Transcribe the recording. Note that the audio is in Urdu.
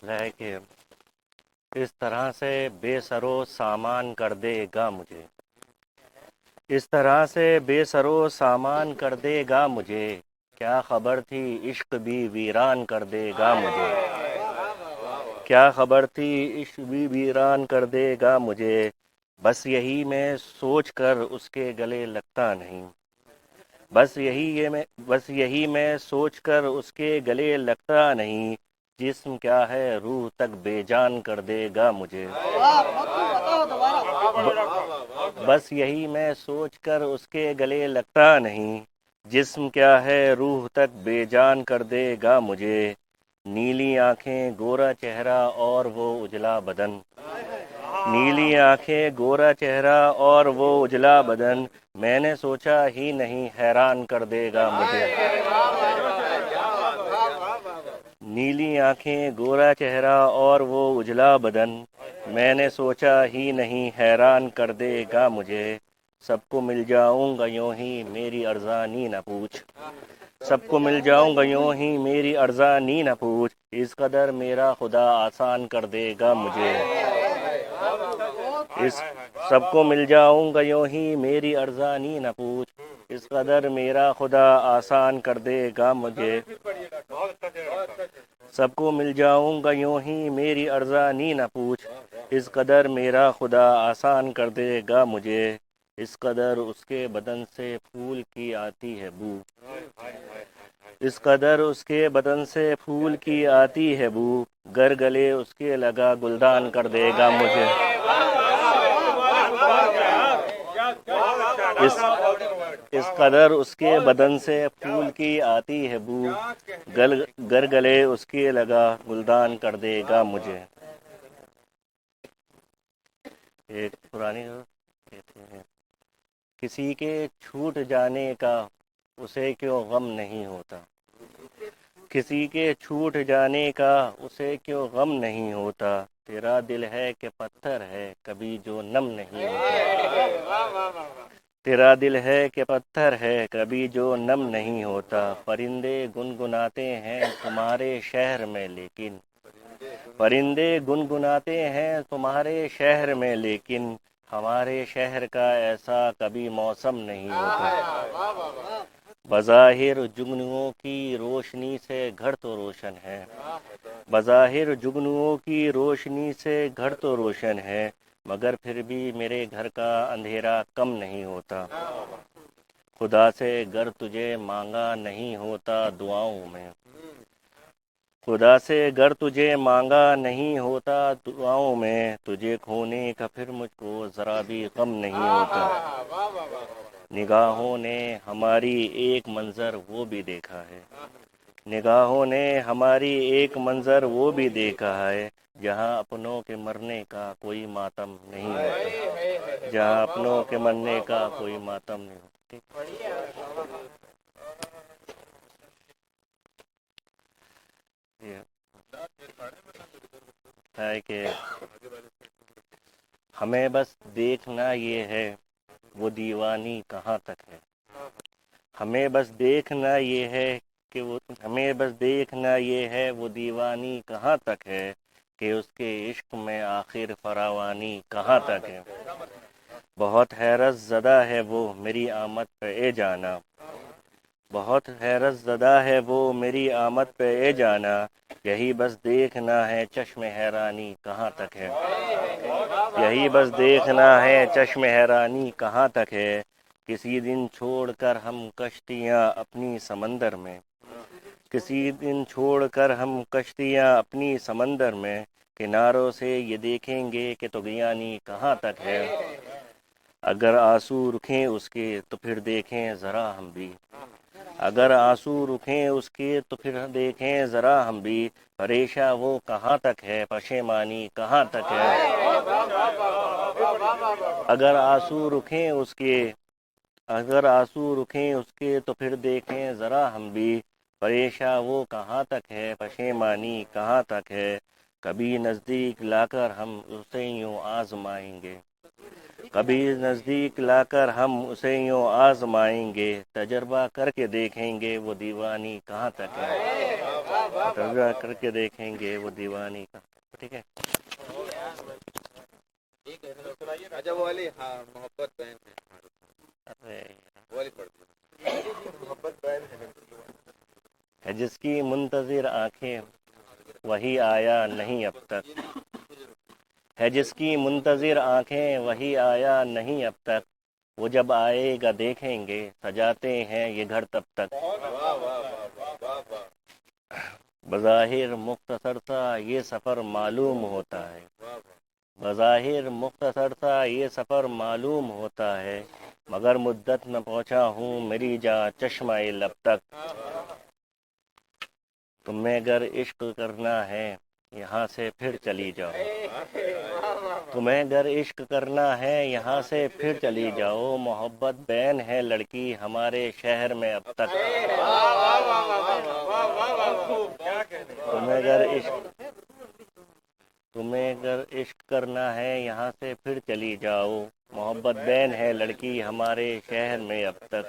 ہے کہ اس طرح سے بے سرو سامان کر دے گا مجھے، اس طرح سے بے سرو سامان کر دے گا مجھے، کیا خبر تھی عشق بھی ویران کر دے گا مجھے، کیا خبر تھی عشق بھی ویران کر دے گا مجھے، بس یہی میں سوچ کر اس کے گلے لگتا نہیں، بس یہی میں سوچ کر اس کے گلے لگتا نہیں، جسم کیا ہے روح تک بے جان کر دے گا مجھے، بس یہی میں سوچ کر اس کے گلے لگتا نہیں، جسم کیا ہے روح تک بے جان کر دے گا مجھے، نیلی آنکھیں گورا چہرہ اور وہ اجلا بدن، نیلی آنکھیں گورا چہرہ اور وہ اجلا بدن، میں نے سوچا ہی نہیں حیران کر دے گا مجھے، نیلی آنکھیں گورا چہرہ اور وہ اجلا بدن، میں نے سوچا ہی نہیں حیران کر دے گا مجھے، سب کو مل جاؤں گا یوں ہی میری ارزانی نہ پوچھ، سب کو مل جاؤں گا یوں ہی میری ارزانی نہ پوچھ، اس قدر میرا خدا آسان کر دے گا مجھے، اس سب کو مل جاؤں گا یوں ہی میری ارزانی نہ پوچھ، اس قدر میرا خدا آسان کر دے گا مجھے، سب کو مل جاؤں گا یوں ہی میری ارزانی نہ پوچھ، اس قدر میرا خدا آسان کر دے گا مجھے، اس قدر اس کے بدن سے پھول کی آتی ہے بو، اس قدر اس کے بدن سے پھول کی آتی ہے بو، گر گلے اس کے لگا گلدان کر دے گا مجھے، اس قدر اس کے بدن سے پھول کی آتی ہے بو، گر گلے اس کے لگا گلدان کر دے گا مجھے، ایک پرانی کہتے ہیں کسی کے چھوٹ جانے کا اسے کیوں غم نہیں ہوتا، کسی کے چھوٹ جانے کا اسے کیوں غم نہیں ہوتا، تیرا دل ہے کہ پتھر ہے کبھی جو نم نہیں ہوتا، تیرا دل ہے کہ پتھر ہے کبھی جو نم نہیں ہوتا، پرندے گنگناتے ہیں تمہارے شہر میں لیکن، پرندے گنگناتے ہیں تمہارے شہر میں لیکن، ہمارے شہر کا ایسا کبھی موسم نہیں ہوتا، بظاہر جگنوؤں کی روشنی سے گھر تو روشن ہے، بظاہر جگنوؤں کی روشنی سے گھر تو روشن ہے، مگر پھر بھی میرے گھر کا اندھیرا کم نہیں ہوتا، خدا سے گر تجھے مانگا نہیں ہوتا دعاؤں میں، خدا سے گر تجھے مانگا نہیں ہوتا دعاؤں میں، تجھے کھونے کا پھر مجھ کو ذرا بھی غم نہیں ہوتا، نگاہوں نے ہماری ایک منظر وہ بھی دیکھا ہے، نگاہوں نے ہماری ایک منظر وہ بھی دیکھا ہے، جہاں اپنوں کے مرنے کا کوئی ماتم نہیں ہوتا، جہاں اپنوں کے مرنے کا کوئی ماتم نہیں ہوتا، ہے کہ ہمیں بس دیکھنا یہ ہے وہ دیوانی کہاں تک ہے، ہمیں بس دیکھنا یہ ہے کہ ہمیں بس دیکھنا یہ ہے وہ دیوانی کہاں تک ہے، کہ اس کے عشق میں آخر فراوانی کہاں تک ہے، بہت حیرت زدہ ہے وہ میری آمد پہ اے جانا، بہت حیرت زدہ ہے وہ میری آمد پہ اے جانا، یہی بس دیکھنا ہے چشم حیرانی کہاں تک ہے، یہی بس دیکھنا ہے چشم حیرانی کہاں تک ہے، کسی دن چھوڑ کر ہم کشتیاں اپنی سمندر میں، کسی دن چھوڑ کر ہم کشتیاں اپنی سمندر میں، کناروں سے یہ دیکھیں گے کہ طغیانی کہاں تک ہے، اگر آنسو رکھیں اس کے تو پھر دیکھیں ذرا ہم بھی، اگر آنسو رکھیں اس کے تو پھر دیکھیں ذرا ہم بھی، پریشاں وہ کہاں تک ہے پشیمانی کہاں تک ہے، اگر آنسو رکھیں اس کے، اگر آنسو رکھیں اس کے تو پھر دیکھیں ذرا ہم بھی، پریشاں وہ کہاں تک ہے پشیمانی کہاں تک ہے، کبھی نزدیک لا کر ہم اسے یوں آزمائیں گے، کبھی نزدیک لا کر ہم اسے یوں آزمائیں گے، تجربہ کر کے دیکھیں گے وہ دیوانی کہاں تک ہے، ترجمہ کر کے دیکھیں گے وہ دیوانی کا. ٹھیک ہے. اچھا وہ والی ہاں محبت بہن ارے محبت بہن ہے جس کی منتظر آنکھیں وہی آیا نہیں اب تک. ہے جس کی منتظر آنکھیں وہی آیا نہیں اب تک. وہ جب آئے گا دیکھیں گے سجاتے ہیں یہ گھر تب تک. بظاہر مختصر سا یہ سفر معلوم ہوتا ہے. بظاہر مختصر سا یہ سفر معلوم ہوتا ہے. مگر مدت میں پہنچا ہوں میری جاں چشمہ لب تک. تمہیں اگر عشق کرنا ہے یہاں سے پھر چلی جاؤ. تمہیں اگر عشق کرنا ہے یہاں سے پھر چلی جاؤ. محبت بین ہے لڑکی ہمارے شہر میں اب تک. تمہیں اگر عشق کرنا ہے یہاں سے پھر چلی جاؤ. محبت بین ہے لڑکی ہمارے شہر میں اب تک.